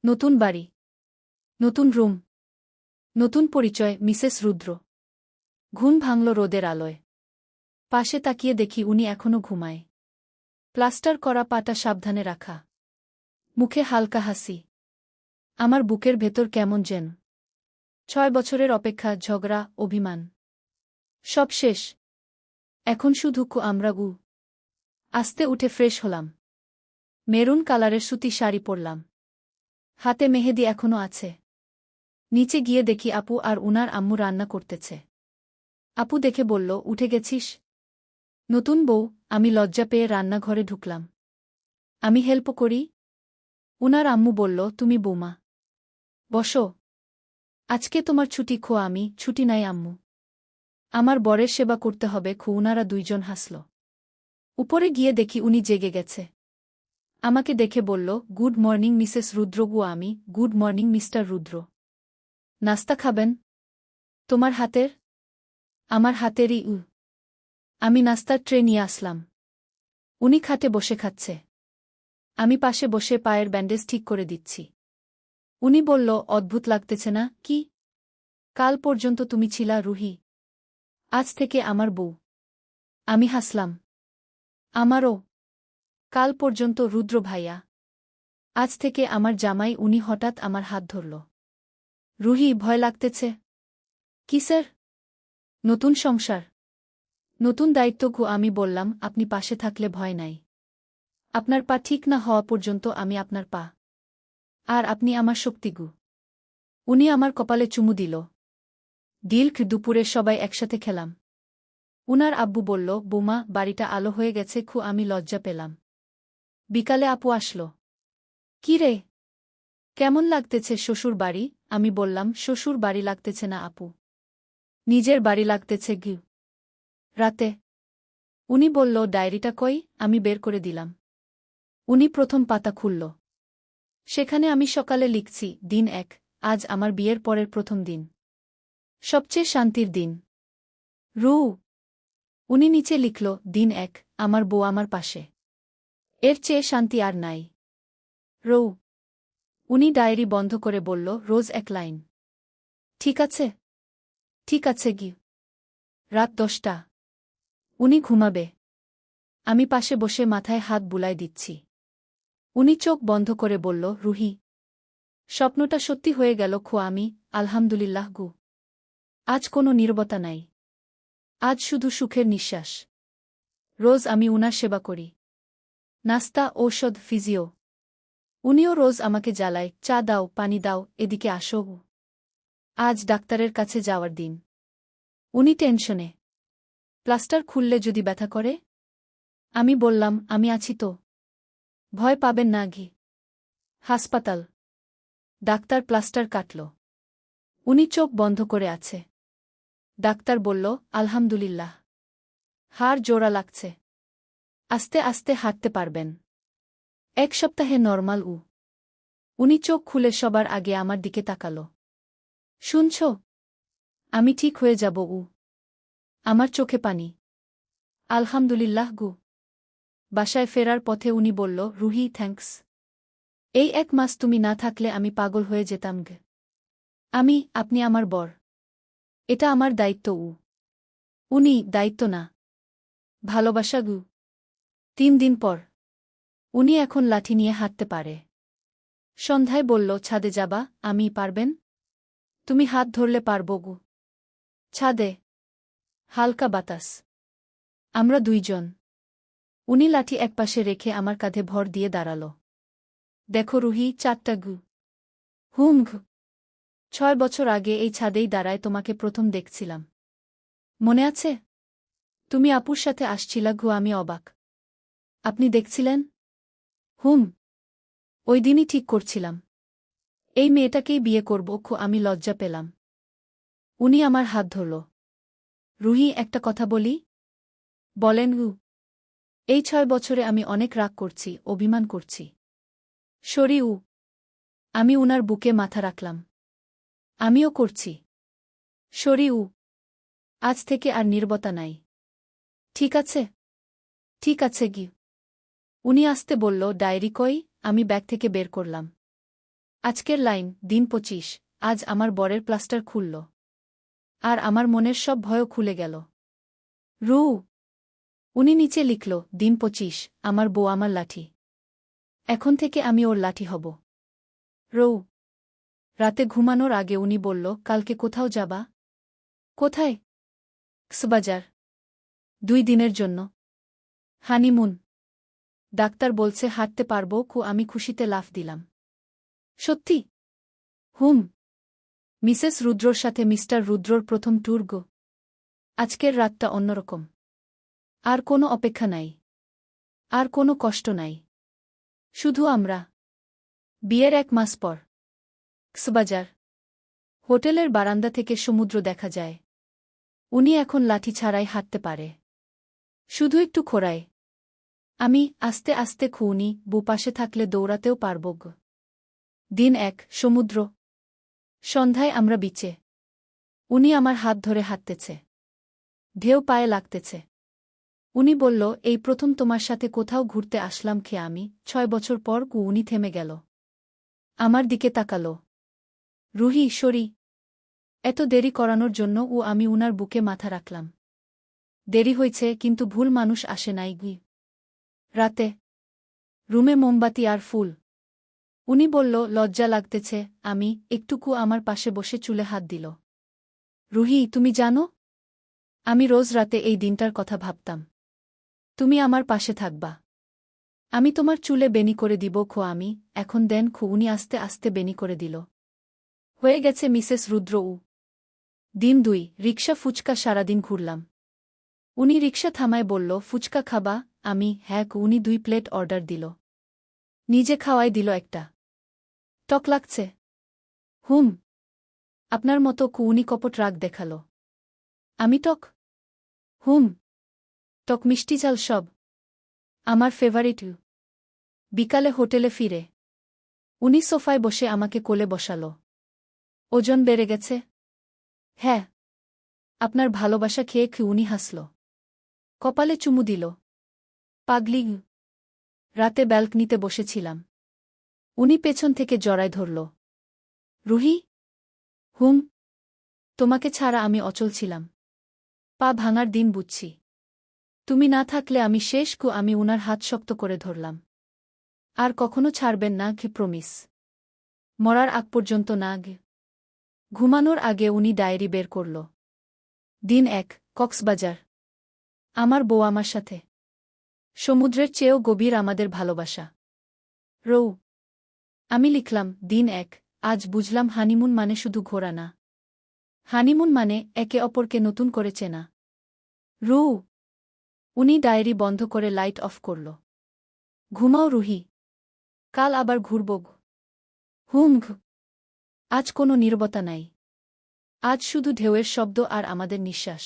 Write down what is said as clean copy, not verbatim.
নতুন বাড়ি, নতুন রুম, নতুন পরিচয় মিসেস রুদ্র। ঘুম ভাঙল রোদের আলোয়। পাশে তাকিয়ে দেখি উনি এখনো ঘুমায়। প্লাস্টার করা পাটা সাবধানে রাখা, মুখে হালকা হাসি। আমার বুকের ভেতর কেমন যেন। 6 বছরের অপেক্ষা, ঝগড়া, অভিমান, সব শেষ। এখন শুধু আমরা। আস্তে উঠে ফ্রেশ হলাম। মেরুন কালারের সুতি শাড়ি পরলাম। হাতে মেহেদি এখনো আছে। নিচে গিয়ে দেখি আপু আর উনার আম্মু রান্না করতেছে। আপু দেখে বলল, উঠে গেছিস? নতুন বউ, আমি লজ্জা পেয়ে রান্নাঘরে ঢুকলাম। আমি হেল্প করি? উনার আম্মু বলল, তুমি বৌমা, বসো। আজকে তোমার ছুটি। আমি ছুটি নাই আম্মু, আমার বরের সেবা করতে হবে। উনারা দুইজন হাসল। উপরে গিয়ে দেখি উনি জেগে গেছে। আমাকে দেখে বলল, গুড মর্নিং মিসেস রুদ্র। আমি, গুড মর্নিং মিস্টার রুদ্র। নাস্তা খাবেন? তোমার হাতের? আমার হাতেরই। আমি নাস্তার ট্রে নিয়ে আসলাম। উনি খাটে বসে খাচ্ছে। আমি পাশে বসে পায়ের ব্যান্ডেজ ঠিক করে দিচ্ছি। উনি বলল, অদ্ভুত লাগতেছে না কি? কাল পর্যন্ত তুমি ছিলা রুহি, আজ থেকে আমার বউ। আমি হাসলাম। আমারও। কাল পর্যন্ত রুদ্র ভাইয়া, আজ থেকে আমার জামাই। উনি হঠাৎ আমার হাত ধরল। রুহি, ভয় লাগতেছে? কি স্যার? নতুন সংসার, নতুন দায়িত্ব। আমি বললাম, আপনি পাশে থাকলে ভয় নাই। আপনার পা ঠিক না হওয়া পর্যন্ত আমি আপনার পা, আর আপনি আমার শক্তিগু। উনি আমার কপালে চুমু দিল। দুপুরে সবাই একসাথে খেলাম। উনার আব্বু বলল, বোমা, বাড়িটা আলো হয়ে গেছে। আমি লজ্জা পেলাম। বিকালে আপু আসল। কি রে, কেমন লাগতেছে শ্বশুর বাড়ি? আমি বললাম, শ্বশুর বাড়ি লাগতেছে না আপু, নিজের বাড়ি লাগতেছে। রাতে উনি বলল, ডায়েরিটা কই? আমি বের করে দিলাম। উনি প্রথম পাতা খুলল। সেখানে আমি সকালে লিখছি, দিন 1, আজ আমার বিয়ের পরের প্রথম দিন, সবচেয়ে শান্তির দিন। রু। উনি নিচে লিখল, দিন 1, আমার বউ আমার পাশে, এর চেয়ে শান্তি আর নাই। রৌ। উনি ডায়েরি বন্ধ করে বলল, রোজ 1 লাইন। ঠিক আছে? ঠিক আছে। রাত 10টা। উনি ঘুমাবে। আমি পাশে বসে মাথায় হাত বুলায় দিচ্ছি। উনি চোখ বন্ধ করে বলল, রুহি, স্বপ্নটা সত্যি হয়ে গেল। আমি, আলহামদুলিল্লাহ। আজ কোনো নীরবতা নাই। আজ শুধু সুখের নিঃশ্বাস। রোজ আমি উনার সেবা করি, নাস্তা, ঔষধ, ফিজিও। উনিও রোজ আমাকে জ্বালায়, চা দাও, পানি দাও, এদিকে আসো। আজ ডাক্তারের কাছে যাওয়ার দিন। উনি টেনশনে। প্লাস্টার খুললে যদি ব্যথা করে? আমি বললাম, আমি আছি তো, ভয় পাবেন না। হাসপাতাল। ডাক্তার প্লাস্টার কাটল। উনি চোখ বন্ধ করে আছে। ডাক্তার বলল, আলহামদুলিল্লাহ, হাড় জোড়া লাগছে, আস্তে আস্তে হাঁটতে পারবেন। 1 সপ্তাহে নরমাল। উনি চোখ খুলে সবার আগে আমার দিকে তাকালো। শুনছ? আমি ঠিক হয়ে যাব। আমার চোখে পানি। আলহামদুলিল্লাহ। বাসায় ফেরার পথে উনি বলল, রুহি, থ্যাঙ্কস। এই 1 মাস তুমি না থাকলে আমি পাগল হয়ে যেতাম। আপনি আমার বর, এটা আমার দায়িত্ব। উনি, দায়িত্ব না, ভালোবাসা। 3 দিন পর উনি এখন লাঠি নিয়ে হাঁটতে পারে। সন্ধ্যায় বলল, ছাদে যাবা? আমি, পারবেন? তুমি হাত ধরলে পারব। ছাদে হালকা বাতাস, আমরা 2 জন। উনি লাঠি একপাশে রেখে আমার কাঁধে ভর দিয়ে দাঁড়াল। দেখো রুহি, 4টা। হুম। 6 বছর আগে এই ছাদেই দাঁড়ায় তোমাকে প্রথম দেখছিলাম, মনে আছে? তুমি আপুর সাথে আসছিলা। আমি অবাক। আপনি দেখছিলেন? হুম। ওই দিনই ঠিক করছিলাম, এই মেয়েটাকেই বিয়ে করব। আমি লজ্জা পেলাম। উনি আমার হাত ধরল। রুহি, একটা কথা বলি? বলেন। এই 6 বছরে আমি অনেক রাগ করছি, অভিমান করছি। সরি। আমি উনার বুকে মাথা রাখলাম। আমিও করছি। সরি। আজ থেকে আর নীরবতা নাই। ঠিক আছে? ঠিক আছে। উনি আস্তে বলল, ডায়েরি কই? আমি ব্যাগ থেকে বের করলাম। আজকের লাইন, দিন 25, আজ আমার বরের প্লাস্টার খুলল। আর আমার মনের সব ভয়ও খুলে গেল। রু। উনি নিচে লিখল, দিন 25, আমার বউ আমার লাঠি। এখন থেকে আমি ওর লাঠি হব। রৌ। রাতে ঘুমানোর আগে উনি বলল, কালকে কোথাও যাবা? কোথায়? কক্সবাজার। 2 দিনের জন্য। হানিমুন। ডাক্তার বলছে হাঁটতে পারবো। আমি খুশিতে লাফ দিলাম। সত্যি? হুম। মিসেস রুদ্রর সাথে মিস্টার রুদ্রর প্রথম ট্যুর গো। আজকের রাতটা অন্যরকম। আর কোনো অপেক্ষা নাই। আর কোনো কষ্ট নাই। শুধু আমরা। বিয়ের 1 মাস পর। কক্সবাজার। হোটেলের বারান্দা থেকে সমুদ্র দেখা যায়। উনি এখন লাঠি ছাড়াই হাঁটতে পারে। শুধু একটু খোঁড়ায়। আমি আস্তে আস্তে খুউনি, পাশে থাকলে দৌড়াতেও পারব গো। দিন 1, সমুদ্র। সন্ধ্যায় আমরা বিচে। উনি আমার হাত ধরে হাঁটতেছে। ঢেউ পায়ে লাগতেছে। উনি বলল, এই প্রথম তোমার সাথে কোথাও ঘুরতে আসলাম। আমি 6 বছর পর। উনি থেমে গেল। আমার দিকে তাকালো। রুহি, সরি। এত দেরি করানোর জন্য আমি উনার বুকে মাথা রাখলাম। দেরি হয়েছে, কিন্তু ভুল মানুষ আসে নাই গি। রাতে। রুমে মোমবাতি আর ফুল। উনি বলল, লজ্জা লাগতেছে। আমি একটুকু আমার পাশে বসে চুলে হাত দিল। রুহি, তুমি জানো, আমি রোজ রাতে এই দিনটার কথা ভাবতাম। তুমি আমার পাশে থাকবা। আমি তোমার চুলে বেনি করে দিব। আমি এখন দেন। উনি আস্তে আস্তে বেনি করে দিল। হয়ে গেছে মিসেস রুদ্র। দিন 2, রিকশা ফুচকা। সারাদিন ঘুরলাম। উনি রিকশা থামায় বলল, ফুচকা খাবা? আমি হ্যাঁ। উনি 2 প্লেট অর্ডার দিল। নিজে খাওয়াই দিল একটা। টক লাগছে? হুম। আপনার মতো। উনি কপট রাগ দেখাল। আমি টক? হুম। টক মিষ্টি ঝাল সব। আমার ফেভারিট। বিকালে হোটেলে ফিরে উনি সোফায় বসে আমাকে কোলে বসাল। ওজন বেড়ে গেছে? হ্যাঁ। আপনার ভালোবাসা খেয়ে উনি হাসল। কপালে চুমু দিল। পাগলি। রাতে ব্যালকনিতে বসেছিলাম। উনি পেছন থেকে জড়ায় ধরল। রুহি? হুম। তোমাকে ছাড়া আমি অচল ছিলাম। পা ভাঙার দিন বুঝছি। তুমি না থাকলে আমি শেষ। আমি উনার হাত শক্ত করে ধরলাম। আর কখনো ছাড়বেন না কি? প্রমিস? মরার আগ পর্যন্ত না। ঘুমানোর আগে উনি ডায়েরি বের করল। দিন 1, কক্সবাজার। আমার বউ আমার সাথে। সমুদ্রের চেয়েও গভীর আমাদের ভালোবাসা। রৌ। আমি লিখলাম, দিন 1, আজ বুঝলাম হানিমুন মানে শুধু ঘোরা না। হানিমুন মানে একে অপরকে নতুন করে চেনা। রু। উনি ডায়েরি বন্ধ করে লাইট অফ করল। ঘুমাও রুহি। কাল আবার ঘুরব। হুম। আজ কোনো নীরবতা নাই। আজ শুধু ঢেউয়ের শব্দ আর আমাদের নিঃশ্বাস।